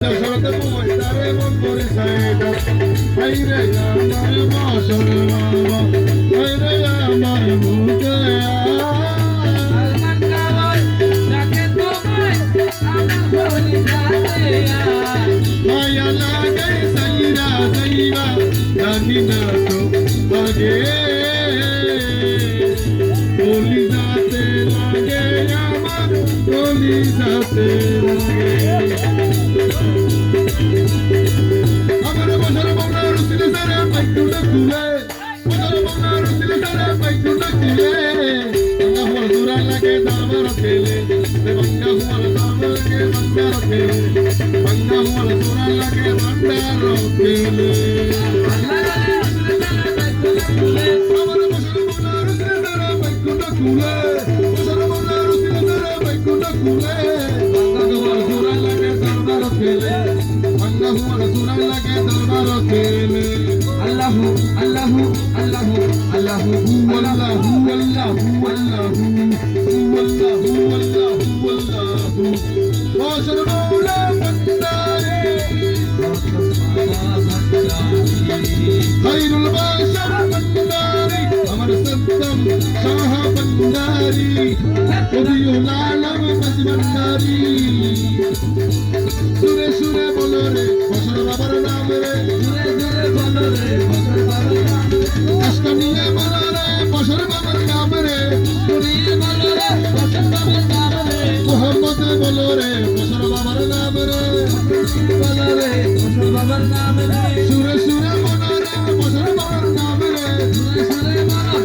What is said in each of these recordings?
শরতে মোয় তারে মন করে সাইডা আইরে আমার মাসর বাবা আইরে আমার মুখে আলমান কালয় যাকে তোমায় আমার বলি যাতে মায়া লাগে সাইরা সাইরা জানি না তো আগে বলি যাতে লাগে আমার বলি যাতে লাগে আমার বছর বাংলা রুসিলে সারা পাইটুটা খুলে বছর বাংলা রুসিলে সারা পাইটুটা খুলে বাংলা হুয়াল সুরা লাগে দাবার খেলে বাংলা হুয়াল দাবার লাগে বাংলা খেলে বাংলা হুয়াল সুরা লাগে বাংলা খেলে আমার বছর বাংলা রুসিলে সারা পাইটুটা খুলে বছর বাংলা রুসিলে সারা পাইটুটা খুলে বাংলা হুয়াল সুরা লাগে দাবার খেলে বাংলা হুয়াল সুরা লাগে দাবার খেলে আল্লাহু আল্লাহু আল্লাহু আল্লাহু আল্লাহু আল্লাহু আল্লাহু আল্লাহু আল্লাহু আল্লাহু বছর মৌলা বন্দারে খায়রুল বাশার বন্দারি আমার সদ্দাম শাহ বন্দারি কবিউল আলম বাস বন্দারি সুরে সুরে বলো রে বছর বাবার নাম রে জুরে জুরে বলো রে বছর বাবার নাম কাশকানিয়া বলো রে বছর বাবার নাম রে জুরিয়ে বলো রে বছর বাবার নাম রে মোহাম্মদ বলো রে বছর বাবার নাম রে বলো রে বছর বাবার নাম রে সুরে সুরে বলো রে বছর বাবার নাম রে জুরে জুরে বলো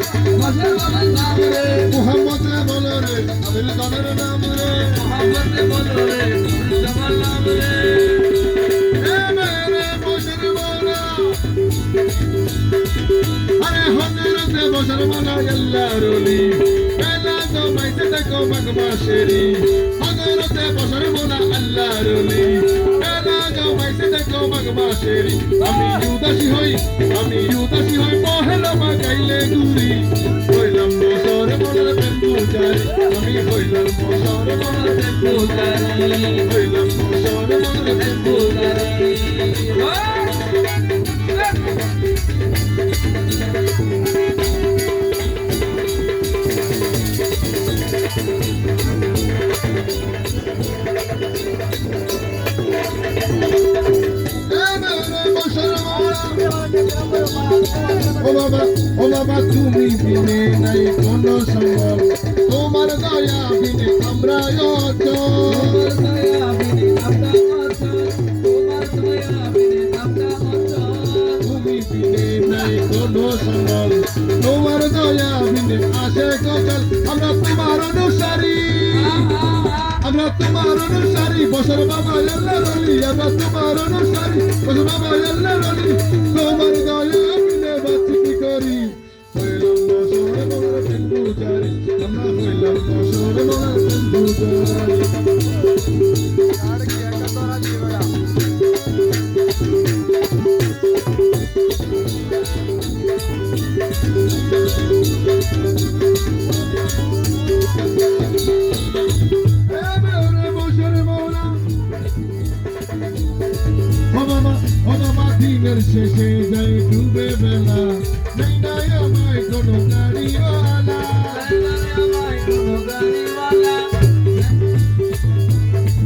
বছর বাবার নাম রে মোহাম্মদ বলো রে আমির খানের নাম রে মোহাম্মদ বলো রে বছর বাবার নাম রে এ মেরে বছর মৌলা আরে হজরতে বছর মৌলা আল্লাহর ওলি মেলা তো মাইতে দেখো মাগমা শেরি হজরতে বছর মৌলা আল্লাহর ওলি মেলা তো মাইতে দেখো মাগমা শেরি আমি উদাসী হই পহেলা মা গাইলে গুরি হইলাম বছর মৌলার বেন্দুজারি আমি হইলাম বছর মৌলার পূজারি হইলাম বছর মৌলার পূজারি ও বাবা তুমি বিনে নাই কোনো সম্বল তোমার দয়া বিনে আমরা তোমার দয়া বিনে আমরা অচল তোমার দয়া বিনে আমরা অচল তুমি বিনে নাই কোনো সম্বল তোমার দয়া বিনে আসে কচল আমরা তোমার অনুসারী বছর বাবা আল্লাহ রলি আমরা তোমার অনুসারী বছর বাবা আল্লাহ রলি তোমার দয়া বিনে বাঁচি কি করি হইলাম বছর বাবার বেন্দুজারি আমরা হইলাম বছর বাবার বেন্দুজারি দিনের শেষে যাই ডুবে বেলা নাই নাই আমায় কোনো গাড়িওয়ালা